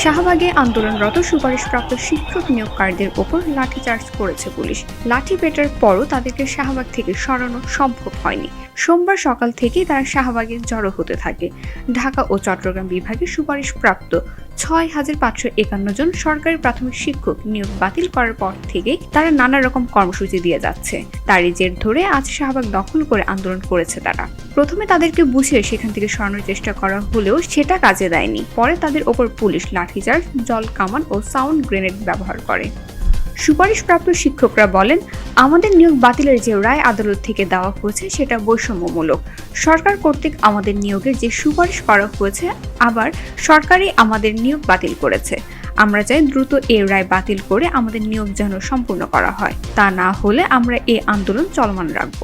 শাহবাগে আন্দোলনরত সুপারিশপ্রাপ্ত শিক্ষক নিয়োগকারীদের ওপর লাঠিচার্জ করেছে পুলিশ। লাঠি পেটার পরও তাদেরকে শাহবাগ থেকে সরানো সম্ভব হয়নি। সোমবার সকাল থেকেই তারা শাহবাগে জড়ো হতে থাকে। ঢাকা ও চট্টগ্রাম বিভাগে সুপারিশপ্রাপ্ত ৬,৫৫১ জন সরকারি প্রাথমিক শিক্ষক নিয়োগ বাতিল করার পর থেকেই তারা নানা রকম কর্মসূচি দিয়ে যাচ্ছে। তারই জের ধরে আজ শাহবাগ দখল করে আন্দোলন করেছে তারা। প্রথমে তাদেরকে বুঝিয়ে সেখান থেকে সরানোর চেষ্টা করা হলেও সেটা কাজে দেয়নি। পরে তাদের ওপর পুলিশ লাঠিচার্জ, জল কামান ও সাউন্ড গ্রেনেড ব্যবহার করে। সুপারিশপ্রাপ্ত শিক্ষকরা বলেন, আমাদের নিয়োগ বাতিলের যে রায় আদালত থেকে দেওয়া হয়েছে সেটা বৈষম্যমূলক। সরকার কর্তৃক আমাদের নিয়োগের যে সুপারিশ করা হয়েছে, আবার সরকারই আমাদের নিয়োগ বাতিল করেছে। আমরা চাই দ্রুত এই রায় বাতিল করে আমাদের নিয়োগ যেন সম্পূর্ণ করা হয়। তা না হলে আমরা এই আন্দোলন চলমান রাখব।